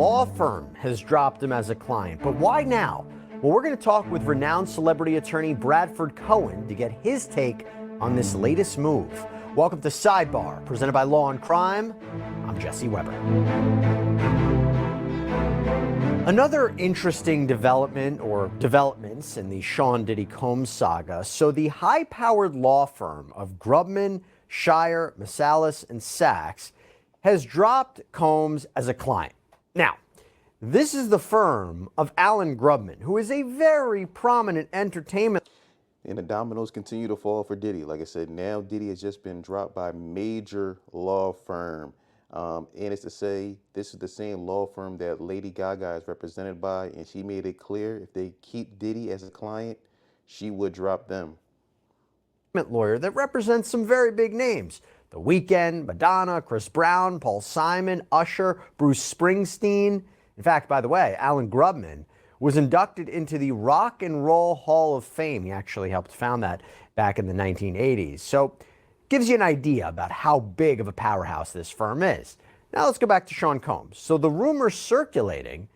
law firm has dropped him as a client. But why now? Well, we're going to talk with renowned celebrity attorney Bradford Cohen to get his take on this latest move. Welcome to Sidebar, presented by Law and Crime. I'm Jesse Weber. Another interesting development or developments in the Sean Diddy Combs saga. So the high-powered law firm of Grubman, Shire, Masalis, and Sachs has dropped Combs as a client. Now, this is the firm of Alan Grubman, who is a very prominent entertainment. And the dominoes continue to fall for Diddy. Like I said, now Diddy has just been dropped by a major law firm. And it's to say, this is the same law firm that Lady Gaga is represented by, and she made it clear if they keep Diddy as a client, she would drop them. Lawyer that represents some very big names. The Weeknd, Madonna, Chris Brown, Paul Simon, Usher, Bruce Springsteen. In fact, by the way, Alan Grubman was inducted into the Rock and Roll Hall of Fame. He actually helped found that back in the 1980s. So gives you an idea about how big of a powerhouse this firm is. Now let's go back to Sean Combs. So the rumor circulating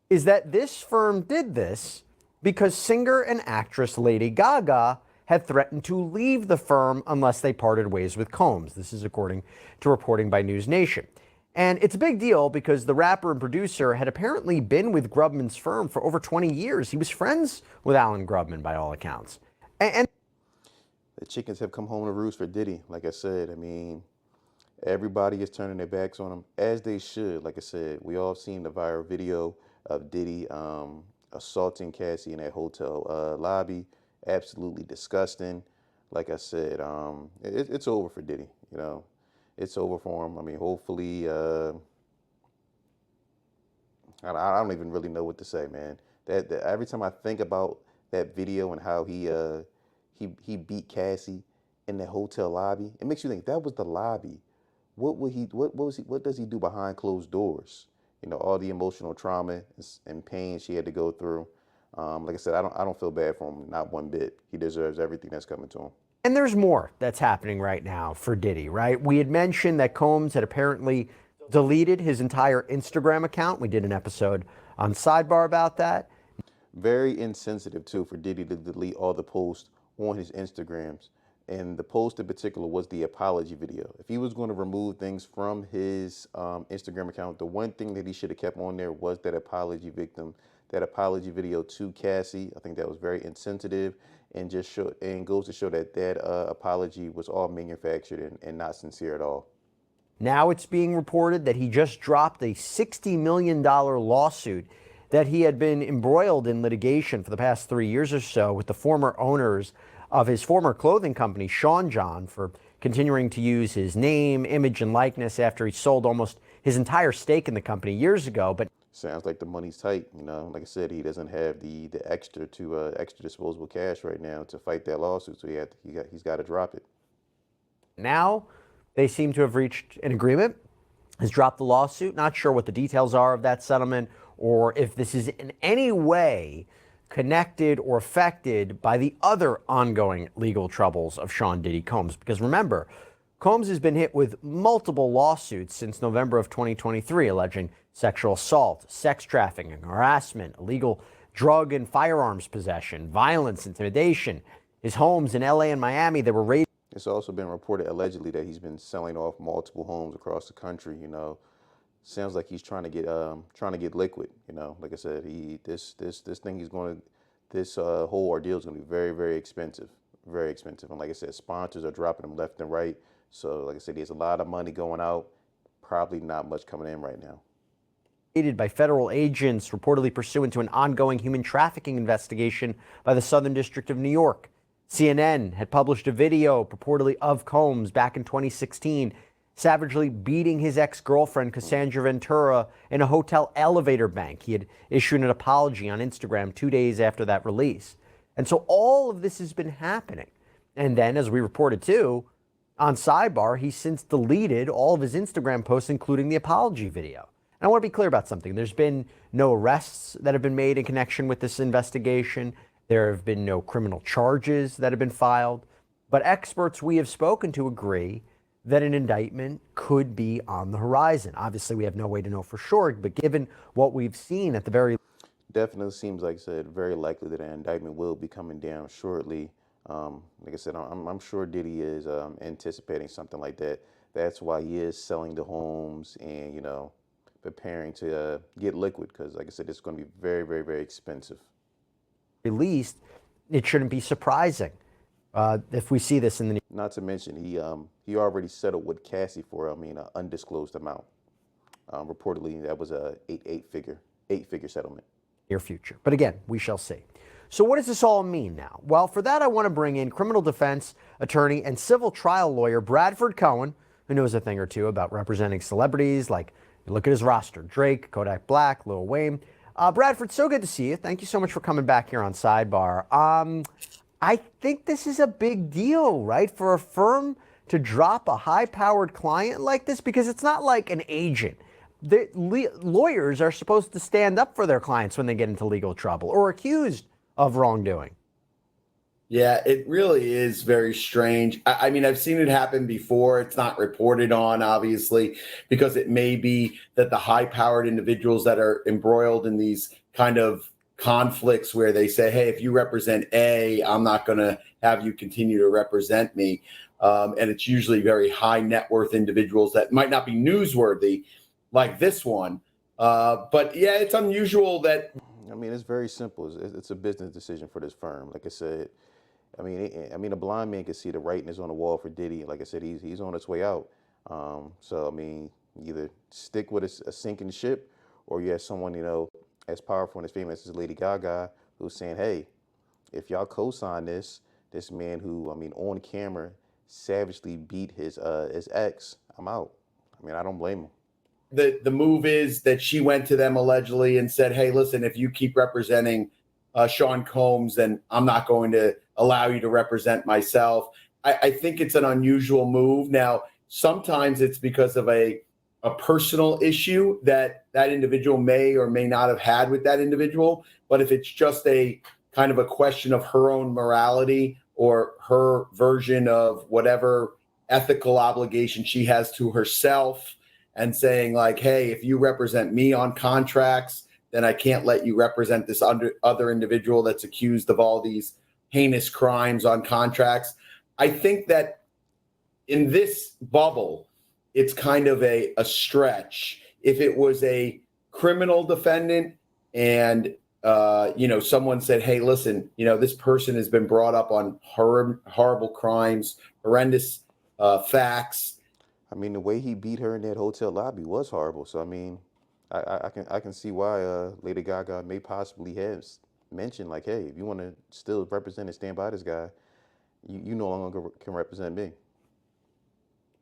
is that this firm did this because singer and actress Lady Gaga had threatened to leave the firm unless they parted ways with Combs. This is according to reporting by News Nation. And it's a big deal because the rapper and producer had apparently been with Grubman's firm for over 20 years. He was friends with Alan Grubman by all accounts. And the chickens have come home to roost for Diddy. Like I said, I mean, everybody is turning their backs on him, as they should. Like I said, we all seen the viral video of Diddy assaulting Cassie in that hotel lobby. Absolutely disgusting. Like I said, it's over for Diddy. You know, it's over for him. I mean, hopefully, I don't even really know what to say, man. That every time I think about that video and how he beat Cassie in the hotel lobby, it makes you think that was the lobby. What does he do behind closed doors? You know, all the emotional trauma and pain she had to go through. Like I said, I don't feel bad for him, not one bit. He deserves everything that's coming to him. And there's more that's happening right now for Diddy, right? We had mentioned that Combs had apparently deleted his entire Instagram account. We did an episode on Sidebar about that. Very insensitive, too, for Diddy to delete all the posts on his Instagrams. And the post in particular was the apology video. If he was going to remove things from his Instagram account, the one thing that he should have kept on there was that apology video to Cassie. I think that was very insensitive and goes to show that apology was all manufactured and not sincere at all. Now it's being reported that he just dropped a $60 million lawsuit that he had been embroiled in litigation for the past 3 years or so with the former owners of his former clothing company, Sean John, for continuing to use his name, image, and likeness after he sold almost his entire stake in the company years ago. But sounds like the money's tight, you know. Like I said, he doesn't have the extra disposable cash right now to fight that lawsuit, so he's got to drop it. Now they seem to have reached an agreement. Has dropped the lawsuit. Not sure what the details are of that settlement or if this is in any way connected or affected by the other ongoing legal troubles of Sean Diddy Combs. Because remember, Combs has been hit with multiple lawsuits since November of 2023, alleging sexual assault, sex trafficking, harassment, illegal drug and firearms possession, violence, intimidation. His homes in LA and Miami that were raided. It's also been reported allegedly that he's been selling off multiple homes across the country. You know, sounds like he's trying to get liquid. You know, like I said, this whole ordeal is going to be very, very expensive, very expensive. And like I said, sponsors are dropping him left and right. So like I said, there's a lot of money going out, probably not much coming in right now. By federal agents reportedly pursuant to an ongoing human trafficking investigation by the Southern District of New York. CNN had published a video purportedly of Combs back in 2016, savagely beating his ex-girlfriend Cassandra Ventura in a hotel elevator bank. He had issued an apology on Instagram 2 days after that release. And so all of this has been happening. And then, as we reported too, on Sidebar, he's since deleted all of his Instagram posts, including the apology video. And I want to be clear about something. There's been no arrests that have been made in connection with this investigation. There have been no criminal charges that have been filed. But experts we have spoken to agree that an indictment could be on the horizon. Obviously, we have no way to know for sure, but given what we've seen at the very Definitely seems, like I said, very likely that an indictment will be coming down shortly. Like I said, I'm sure Diddy is anticipating something like that. That's why he is selling the homes and, preparing to get liquid because, like I said, it's going to be very, very, very expensive. least, it shouldn't be surprising if we see this in the Not to mention, he already settled with Cassie for, an undisclosed amount. Reportedly, that was a eight-figure settlement. near future. But again, we shall see. So what does this all mean now? Well, for that, I want to bring in criminal defense attorney and civil trial lawyer Bradford Cohen, who knows a thing or two about representing celebrities like, look at his roster, Drake, Kodak Black, Lil Wayne. Bradford, so good to see you. Thank you so much for coming back here on Sidebar. I think this is a big deal, right? For a firm to drop a high-powered client like this, because it's not like an agent. Lawyers are supposed to stand up for their clients when they get into legal trouble or accused of wrongdoing. Yeah, it really is very strange. I mean, I've seen it happen before. It's not reported on, obviously, because it may be that the high-powered individuals that are embroiled in these kind of conflicts where they say, hey, if you represent A, I'm not going to have you continue to represent me. And it's usually very high net worth individuals that might not be newsworthy like this one. But yeah, it's unusual that. I mean, it's very simple. It's a business decision for this firm. Like I said, I mean, a blind man can see the writing is on the wall for Diddy. Like I said, he's on its way out. So I mean, either stick with a sinking ship, or you have someone as powerful and as famous as Lady Gaga who's saying, hey, if y'all co-sign this man who, I mean, on camera savagely beat his ex, I'm out. I mean, I don't blame him. The move is that she went to them allegedly and said, hey, listen, if you keep representing Sean Combs, then I'm not going to allow you to represent myself. I think it's an unusual move. Now, sometimes it's because of a personal issue that individual may or may not have had with that individual. But if it's just a kind of a question of her own morality or her version of whatever ethical obligation she has to herself, and saying like, hey, if you represent me on contracts, then I can't let you represent this other individual that's accused of all these heinous crimes on contracts. I think that in this bubble, it's kind of a stretch. If it was a criminal defendant and someone said, hey, listen, this person has been brought up on horrible crimes, horrendous facts. I mean, the way he beat her in that hotel lobby was horrible. So I mean, I can see why Lady Gaga may possibly have mentioned like, hey, if you want to still represent and stand by this guy, you no longer can represent me.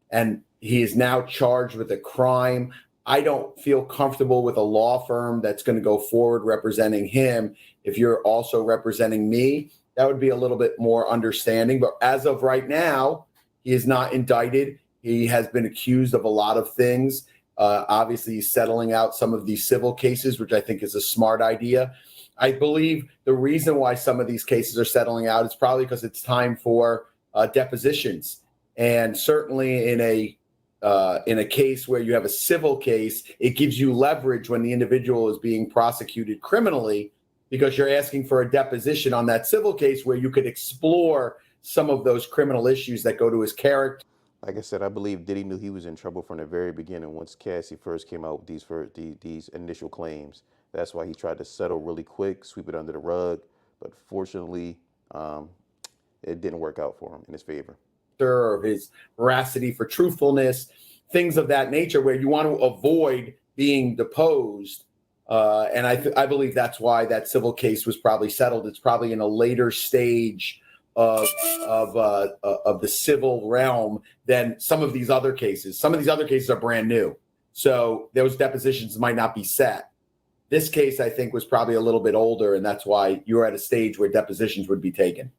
And he is now charged with a crime. I don't feel comfortable with a law firm that's going to go forward representing him. If you're also representing me, that would be a little bit more understanding. But as of right now, he is not indicted. He has been accused of a lot of things. Obviously, he's settling out some of these civil cases, which I think is a smart idea. I believe the reason why some of these cases are settling out is probably because it's time for depositions. And certainly in a case where you have a civil case, it gives you leverage when the individual is being prosecuted criminally, because you're asking for a deposition on that civil case where you could explore some of those criminal issues that go to his character. Like I said, I believe Diddy knew he was in trouble from the very beginning once Cassie first came out with these initial claims. That's why he tried to settle really quick, sweep it under the rug. But fortunately, it didn't work out for him in his favor. Or his veracity for truthfulness, things of that nature, where you want to avoid being deposed. And I believe that's why that civil case was probably settled. It's probably in a later stage of the civil realm than some of these other cases. Some of these other cases are brand new, so those depositions might not be set. This case, I think, was probably a little bit older, and that's why you're at a stage where depositions would be taken.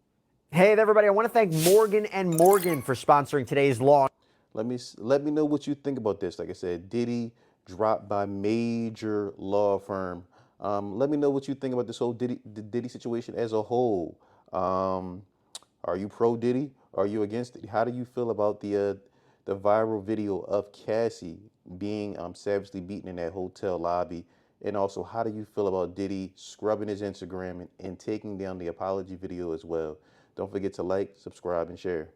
Hey, everybody, I want to thank Morgan & Morgan for sponsoring today's Law. Let me know what you think about this. Like I said, Diddy dropped by major law firm. Let me know what you think about this whole Diddy situation as a whole. Are you pro Diddy? Are you against it? How do you feel about the the viral video of Cassie being savagely beaten in that hotel lobby? And also, how do you feel about Diddy scrubbing his Instagram and taking down the apology video as well? Don't forget to like, subscribe, and share.